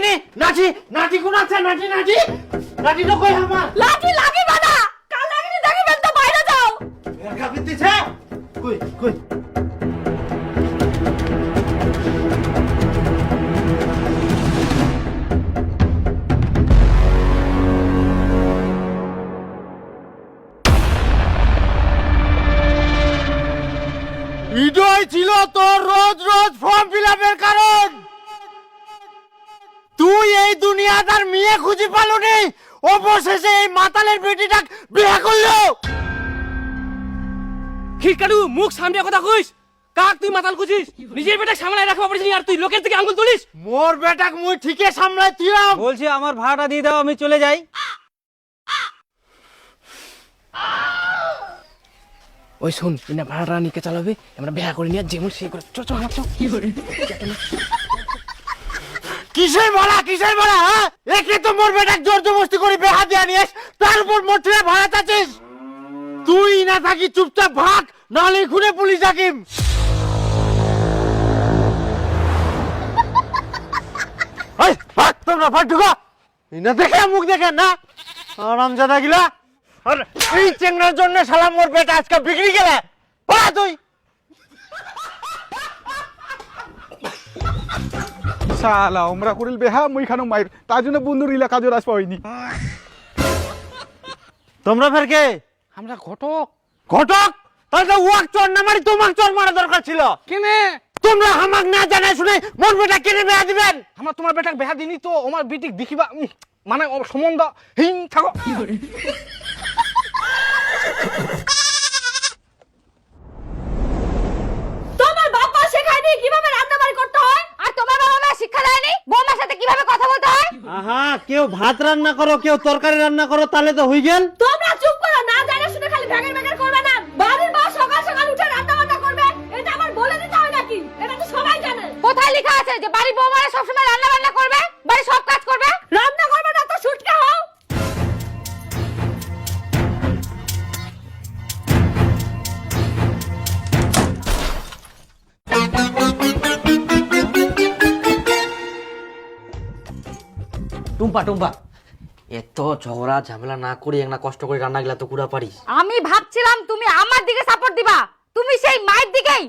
নে নাটি নাটি কোন আছে নাটি নাটি নাটি তো কই আমার লাঠি লাগিবে না কাল লাগিনি দেখিবেন তো বাইরে যাও এর কাপি দিছে কই কই ইডই ছিল তোর রোজ রোজ ফর্ম ফিলআপের কারণ তুই এই দুনিয়াদার মেয়ে খুঁজে পালুনি অবশেষে এই মাতালের বেটিটা বিয়ে করলো খিটকাটু মুখ সামনে কথা কইস কাক তুই মাতাল খুঁজিস নিজের বেটা সামলায় রাখবা পারিস আর তুই লোকের থেকে আঙ্গুল তুলিস মোর বেটাক মুই ঠিকই সামলাই দিলাম বলছি আমার ভাড়াটা দিয়ে দাও আমি চলে যাই ওই শুন ইনা ভাড়াটা নিকে চালাবে আমরা বিয়ে করে নিয়ে যেমন সেই করে চল চল আমার চল কি করে কিসের বলা হ্যাঁ একে তো মোর বেটাক জোর জবরদস্তি করে বিয়ে দিয়ে নিস তার উপর মোর ছেলে ভাড়া চাচ্ছিস তুই না থাকি চুপচাপ ভাগ নালে খুনে পুলিশ হাকিম এই ভাগ তোমরা ভাগ ঢুকো ইনা দেখে মুখ দেখে না আরামজাদা গিলা আর এই চেংড়ার জন্য শালা মোর বেটা আজকে বিক্রি গেলে পড়া তুই শালা ওমরা করিল বেহা মুই খানো মাইর তার জন্য বন্ধুর এলাকা জোর আস পাইনি তোমরা ফের কে আমরা ঘটক ঘটক তাহলে ওয়াক চর না মারি তোমাক চর মারা দরকার ছিল কেনে তোমরা আমাক না জানাই শুনে মোর বেটা কেনে বিয়া দিবেন আমরা তোমার বেটাকে বেহা দিনি তো আমার বেটিক দেখিবা মানে সম্বন্ধ হিং থাকো তোমার বাবা শেখায়নি কিভাবে রান্না বাড়ি করতে হয় আর তোমার বাবা মা শিক্ষা দেয়নি বৌমার সাথে কিভাবে কথা বলতে হয় আহা কেউ ভাত রান্না করো কেউ তরকারি রান্না করো তাহলে তো হই গেল তোমরা চুপ করো না জানা শুনে খালি ভ্যাগের ভ্যাগের করবে না বাড়ির বউ সকাল সকাল উঠে রান্না বান্না করবে এটা আমার বলে দিতে হয় নাকি এটা তো সবাই জানে কোথায় লেখা আছে যে বাড়ির বৌমারা সব সময় রান্না বান্না করবে বাড়ি সব কাজ করবে রান্না করবে না তো শুটকে হও টুম্পা টুম্পা এত ঝগড়া ঝামেলা না করে একটা কষ্ট করে রান্না গেলা তো কুড়া পারিস আমি ভাবছিলাম তুমি আমার দিকে সাপোর্ট দিবা তুমি সেই মায়ের দিকেই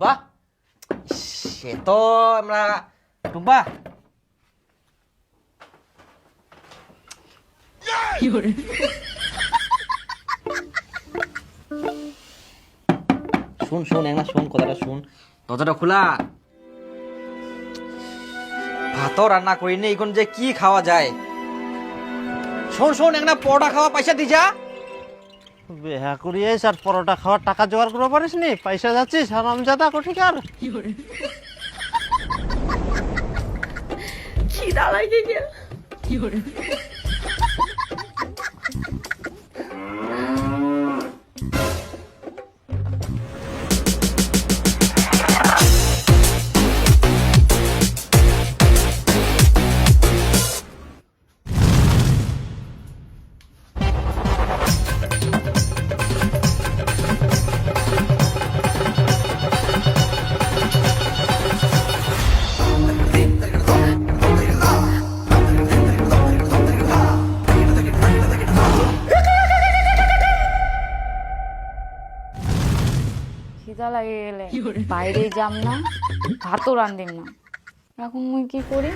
বাহ সে তো আমরা টুম্পা শুন শুন একটা শুন কথাটা শুন দরজাটা খোলা ভাতও রান্না করিনি এখন যে কি খাওয়া যায় শোন শোন একটা পরোটা খাওয়া পয়সা দি যা বিয়া করিয়েছ আর পরোটা খাওয়ার টাকা জোগাড় করতে পারিস নি পয়সা যাচ্ছিস হারামজাদা কোঠিকার খিদা লাগে গেল খিদা লাগে গেলে বাইরে যাম না ভাতও রান্ধিম না এখন মুই কি করি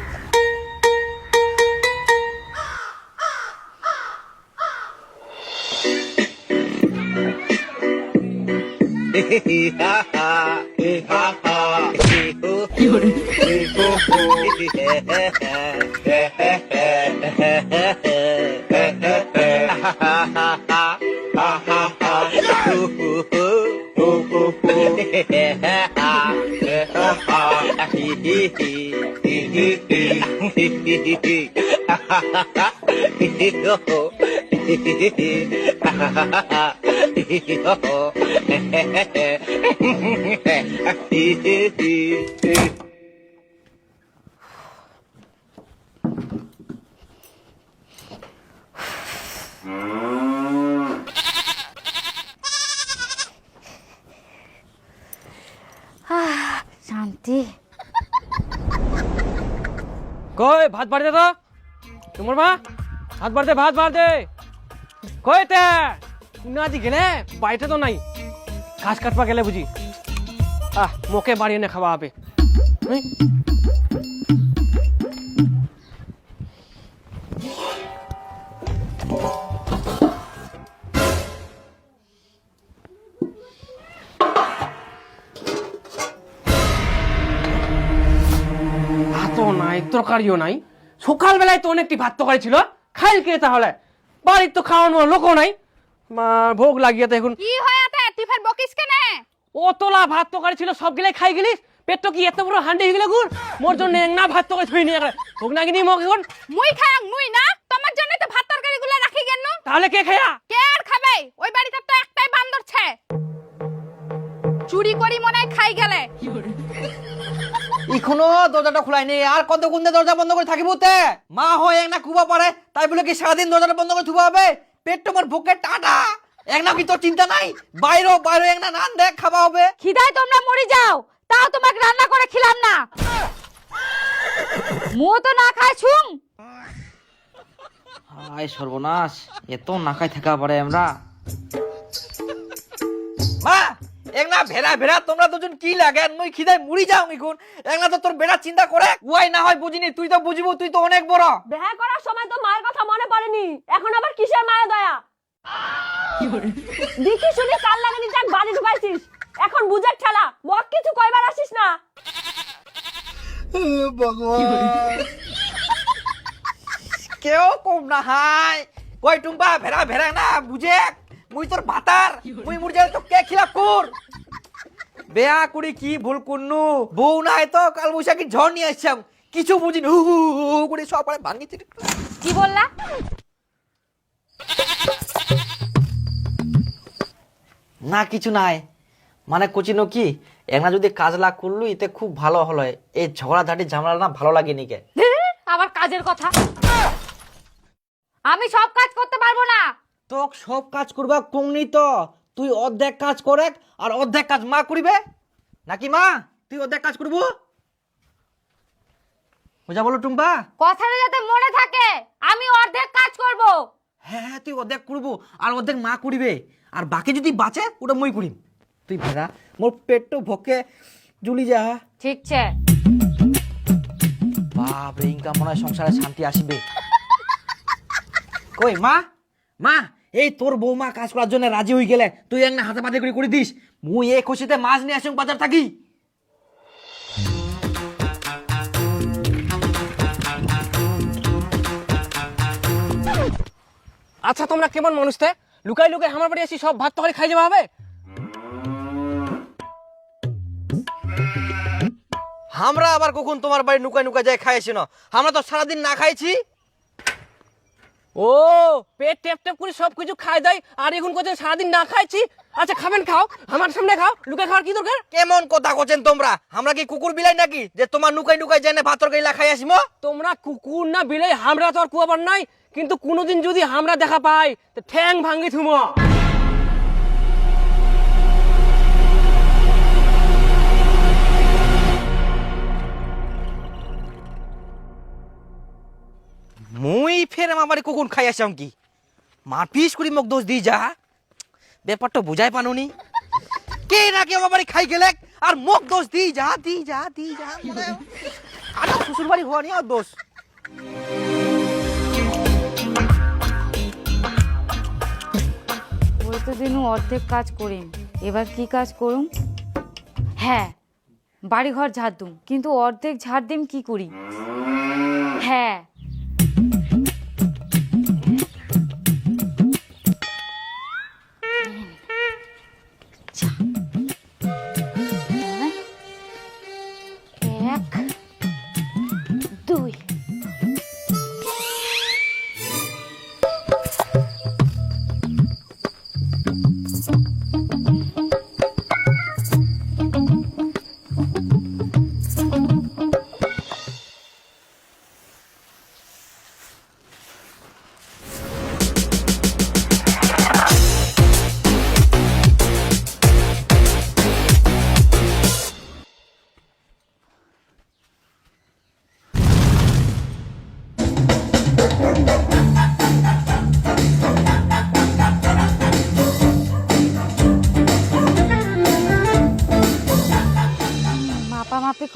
শান্তি কই ভাত বাড়ি দে তো তোমার মা ভাত বাড়ি দে ভাত বাড়ি দে কই তে না দি গেলে বাড়িতে তো নাই ঘাস কাটবা গেলে বুঝি মোকে বাড়ি এনে খাওয়া হবে ভাতও নাই তরকারিও নাই সকালবেলায় তো অনেকটি ভাত তরকারি ছিল খাইল কে তাহলে বাড়ির তো খাওয়ানোর লোকও নাই মা ভোগ লাগিয়ে তো এখন কি হয়াতে টিফিন বকিস কেনে ও তোলা ভাত তরকারি ছিল সব গিলাই খাই গেলিস পেট তো কি এত বড় হান্ডি হয়ে গেলে গুড় মোর জন্য না ভাত তরকারি থই নিয়ে ভোগ না কিনি মোক এখন মুই খায়াং মুই না তোমার জন্য তো ভাত তরকারিগুলো রাখি গেন তাহলে কে খায়া কে আর খাবে ওই বাড়িতে তো একটাই বান্দর ছে চুরি করি মনে হয় খাই গেলে এখনো দরজাটা খোলাই নেই আর কত গুন্দে দরজা বন্ধ করে থাকিব তে মা হয় এক না কুবা পারে তাই বলে কি সারাদিন দরজাটা বন্ধ করে থুবা হবে পেট তোমার ভোকে টাটা এক না কি তোর চিন্তা নাই বাইরে বাইরে এক না রান দেখ খাওয়া হবে খিদায় তোমরা মরে যাও তাও তোমাকে রান্না করে খিলাম না মু তো না খাই ছুং হায় সর্বনাশ এত না খাই থাকা পারে আমরা মা একনা ভেড়া ভেড়া তোমরা দুজন কি লাগে মুই খিদায় মুড়ি যাও এখন একনা তো তোর বেড়া চিন্তা করে ওয়াই না হয় বুঝিনি তুই তো বুঝিবো তুই তো অনেক বড় বিয়ে করার সময় তো মায়ের কথা মনে পড়েনি এখন আবার কিসের মায়া দয়া দেখি শুনি কাল লাগানি যাক বাড়ি ঢুকাইছিস এখন বুঝের ঠেলা মক কিছু কইবার আসিস না কেউ কম না হাই কই টুম্পা ভেড়া ভেড়া না বুঝে মুই তোর ভাতার মুই মুড় যাই তো কে খিলা কর বেয়া কুড়ি কি ভুল করনু বউ নাই তো কাল বৈশাখী ঝড় নিয়ে আসছাম কিছু বুঝিনি হু হু হু করে সব পারে ভাঙি কি বললা না কিছু নাই মানে কোচিনো কি একনা যদি কাজ লাগ করলু এতে খুব ভালো হলো এই ঝগড়াঝাটি ঝামেলা না ভালো লাগে নিকে আবার কাজের কথা আমি সব কাজ করতে পারবো না তোক সব কাজ করবা কংনি তো তুই অর্ধেক কাজ করে আর অর্ধেক কাজ মা করিবে নাকি মা তুই অর্ধেক কাজ করবো বুঝা বলো টুম্পা কথাটা যাতে মনে থাকে আমি অর্ধেক কাজ করব হ্যাঁ হ্যাঁ তুই অর্ধেক করবো আর অর্ধেক মা করিবে আর বাকি যদি বাঁচে ওটা মই করিম তুই ভেড়া মোর পেটটো ভকে জুলি যা ঠিক আছে বাপ রে ইনকাম মনে হয় সংসারে শান্তি আসবে কই মা মা এই তোর বৌমা কাজ করার জন্য রাজি হয়ে গেলে তুই এক না হাতে পাতে করে দিস মুই এই খুশিতে মাছ নিয়ে আসুন বাজার থাকি আচ্ছা তোমরা কেমন মানুষ তে লুকাই লুকাই আমার বাড়ি আসি সব ভাত তরকারি খাই যাওয়া হবে আমরা আবার কখন তোমার বাড়ি নুকাই নুকাই যাই খাইছি না আমরা তো সারাদিন না খাইছি ও পেট টেপ টেপ করে সব কিছু খাই দেয় আর এখন কোথাও সারাদিন না খাইছি আচ্ছা খাবেন খাও আমার সামনে খাও লুকাই খাওয়ার কি দরকার কেমন কথা করছেন তোমরা আমরা কি কুকুর বিলাই নাকি যে তোমার নুকাই নুকাই জেনে ভাত তরকারি খাই আসিমো তোমরা কুকুর না বিলাই আমরা তো আর কুয়াবার নাই কিন্তু কোনোদিন যদি আমরা দেখা পাই তো ঠ্যাং ভাঙ্গি থুমো মুই ফের আমার বাড়ি কখন খাই আসলাম কি মারপিস করি মোক দোষ দিই যা ব্যাপারটা বুঝাই পানুনি কে নাকি আমার বাড়ি খাই গেলে আর মোক দোষ দিই যা আর শ্বশুর বাড়ি হওয়া নিয়ে আর দোষ ওই তো দিনু অর্ধেক কাজ করিম এবার কি কাজ করুম হ্যাঁ বাড়ি ঘর ঝাড় দুম কিন্তু অর্ধেক ঝাড় দিম কি করি হ্যাঁ এক দুই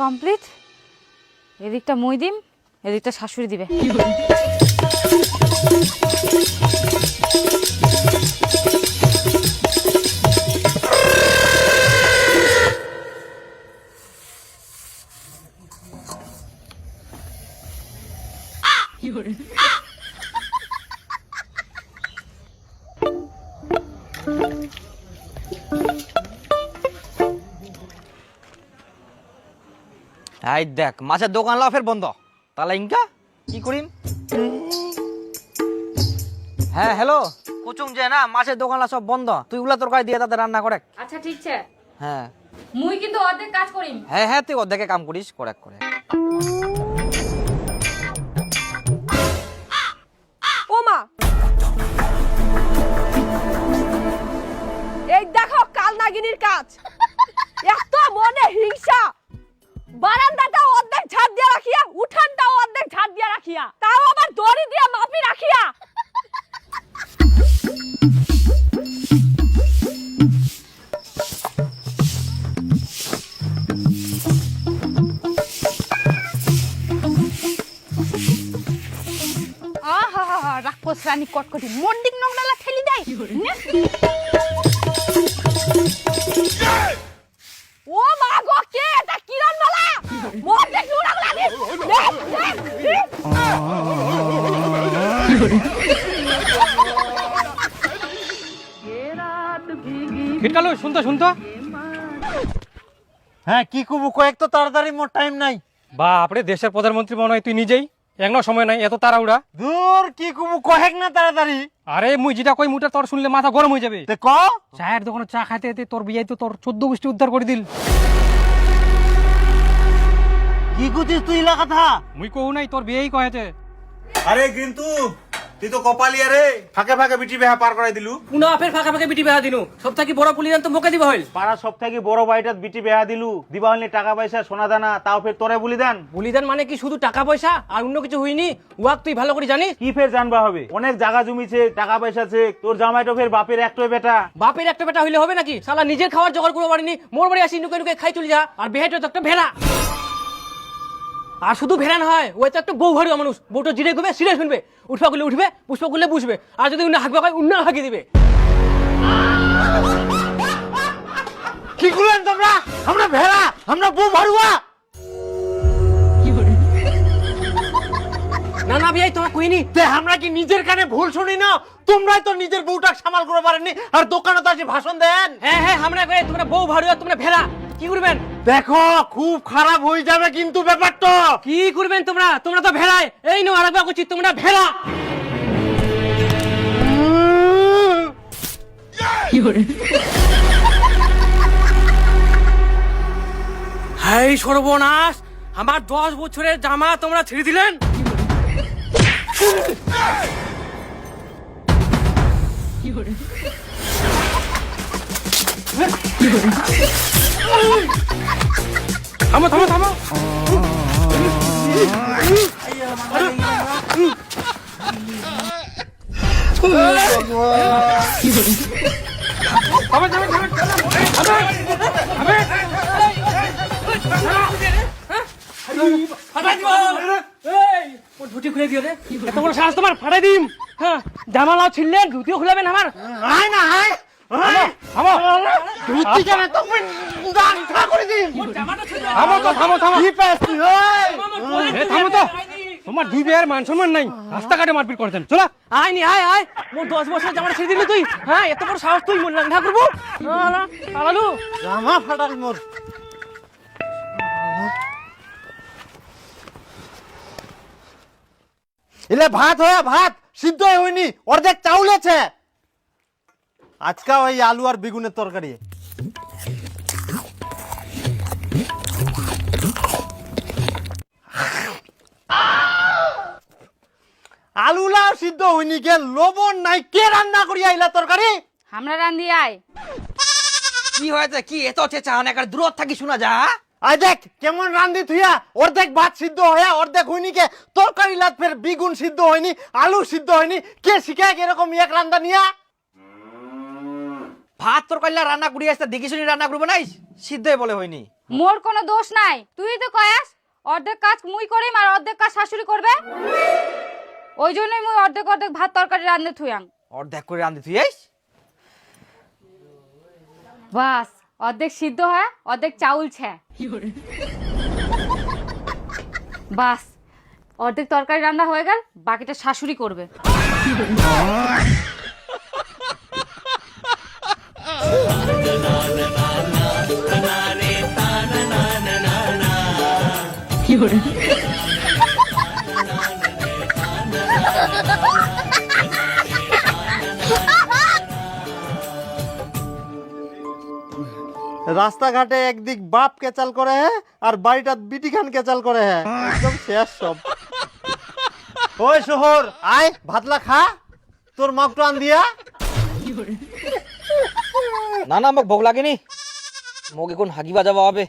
কমপ্লিট। এদিকটা মই দিম, এদিকটা শাশুড়ি দিবে। এই দেখ মাছের দোকান লা ফের বন্ধ, তাহলে ইনকা কি করিম? হ্যাঁ হ্যালো, কুচুং যে না মাছের দোকান লা সব বন্ধ, তুই উলা তরকারি দিয়ে তাতে রান্না করে। আচ্ছা ঠিক আছে, হ্যাঁ মুই কিন্তু অর্ধেক কাজ করিম। হ্যাঁ হ্যাঁ, তুই অর্ধেকে কাম করিস, করে করে। ও মা, এই দেখো কাল নাগিনীর কাজ। এত মনে হিংসা, বারান্দাটা অর্ধেক ঝাড় দিয়ে রাখিয়া, উঠানটাও অর্ধেক ঝাড় দিয়ে রাখিয়া, তাও আবার দড়ি দিয়ে মাপি রাখিয়া। আহা রাক্ষস রানী কটকটি মন্ডিং নোংরালা ঠেলি দেয়। ও মা গো, কে এটা? কিরণ মালা মন্ডিং নোংরালা নে। খিটকালু শুনতো শুনতো। হ্যাঁ কি করবো, কয়েক তো তাড়াতাড়ি, মোর টাইম নাই। বাপরে, দেশের প্রধানমন্ত্রী মনে হয় তুই নিজেই, এখনো সময় নাই, এত তাড়াহুড়া। দূর কি করবো, কয়েক না তাড়াতাড়ি। আরে মুই যেটা কই মুটা তোর শুনলে মাথা গরম হয়ে যাবে। তে ক। চায়ের দোকানে চা খাইতে খাইতে তোর বিয়ে তো তোর 14 গোষ্ঠী উদ্ধার করে দিল। কি করছিস তুই ইলা কথা? মুই কহু নাই, তোর বিয়েই কয়েছে। আরে কিন্তু তুই তো কপালিয়া রে, ফাঁকে ফাঁকে বিটি বেহা পার করাই দিলু। পুনা ফের ফাঁকা ফাঁকা বিটি বেহা দিনু, সব থেকে বড় পুলিদান তো মোকে দিবা হইল। পাড়া সব থেকে বড় বাড়িটাত বিটি বেহা দিলু, দিবা হইলে টাকা পয়সা সোনা দানা, তাও ফের তোরে বলি দেন। বলিদান মানে কি শুধু টাকা পয়সা আর অন্য কিছু হইনি? উয়াক তুই ভালো করে জানিস। কি ফের জানবা হবে, অনেক জায়গা জমিছে, টাকা পয়সা আছে, তোর জামাইটো ফের বাপের একটাই বেটা। বাপের একটা বেটা হইলে হবে নাকি? শালা নিজের খাওয়ার জোগাড় করতে পারিনি, মোর বাড়ি আসি নুকে নুকে খাই চলে যা, আর বেহেটা তো একটা ভেড়া। আর শুধু ভেড়া না হয়, ওই তো একটা বউ ভারী মানুষ, বউটা জিরে ঘুমে সিরে শুনবে, উঠবা করলে উঠবে, পুষ্প করলে বুঝবে, আর যদি উন্না হাঁকবে হয় উন্না হাঁকি দিবে। কি করলেন তোমরা? আমরা ভেড়া, আমরা বউ ভাড়ুয়া। না না বিয়াই, তোমার কইনি। তে আমরা কি নিজের কানে ভুল শুনি না? তোমরাই তো নিজের বউটা সামাল করে পারেননি, আর দোকানে তো আসি ভাষণ দেন। হ্যাঁ হ্যাঁ, আমরা কই তোমরা বউ ভারী আর তোমরা ভেড়া, কি করবেন? দেখো খুব খারাপ হয়ে যাবে কিন্তু ব্যাপারটা। কি করবেন তোমরা? তোমরা তো ভেড়াই। এই নো আরেকবার করছি, তোমরা ভেড়া। হাই সর্বনাশ, আমার 10 বছরের জামা তোমরা ছিঁড়ে দিলেন। থামো থামো থামো। ধুতি খুলে দিও রে, এত বড় সাহস তোমার, ফাটাই দিম। হ্যাঁ, জামা লাও ছিললেন, ধুতিও খুলাবেন আমার। আয় না আয়। থামো ধুতি জানা তো দান করে দিন। থামো তো, থামো থামো। কি পেছলি ওই? এ থামো তো, তোমার দুই বিয়ের মান সম্মান নাই, রাস্তাঘাটে মারপিট করতেন। চলো আয় নি, আয় আয়। মোর 10 বছর জামাটা ছেড়ে দিলি তুই? হ্যাঁ, এত বড় সাহস তুই? মোর লাঙ্ঘা করবো? আলালু জামা ফাটাল মোর। এলে ভাত হয়ে ভাত সিদ্ধ হয়নি, অর্ধেক চাউল আছে। আজকে ওই আলু আর বেগুনের তরকারি। আলুলাও সিদ্ধ হয়নি, কে লবণ নাই, কে রান্না করি আইলা তরকারি? আমরা রান্ধি আয়। কি হয়েছে? কি এত চেঁচা অনেক দূর থাকি শোনা যা। আই দেখ কেমন রান্ধি থুইয়া, অর্ধেক ভাত সিদ্ধ হইয়া অর্ধেক হয়নি, কে তরকারি লাত ফের বেগুন সিদ্ধ হয়নি, আলু সিদ্ধ হয়নি, কে শিখায় এরকম এক রান্দা নিয়া? ভাত তরকারি রান্না করি আসতে দেখি শুনি রান্না করবো নাই সিদ্ধই বলে হয়নি। মোর কোনো দোষ নাই, তুই তো কয়াস অর্ধেক কাজ মুই করিম আর অর্ধেক কাজ শাশুড়ি করবে, ওই জন্যই মুই অর্ধেক অর্ধেক ভাত তরকারি রান্ধে থুয়াং। অর্ধেক করে রান্ধি তুই আইস। বাস অর্ধেক সিদ্ধ হয় অর্ধেক চাউল ছে, বাস অর্ধেক তরকারি রান্না হয়ে গেল, বাকিটা শাশুড়ি করবে। রাস্তাঘাটে একদিক বাপ কেচাল করে হ্যাঁ আর বাড়িটা বিটি খান কেচাল করে হ্যাঁ, একদম শেষ সব। ওই শহর আয় ভাতলা খা, তোর মাপটো আন দিয়া। না না মোক ভোগ লাগেনি, মোক এখন হাগিবা যাওয়া হবে।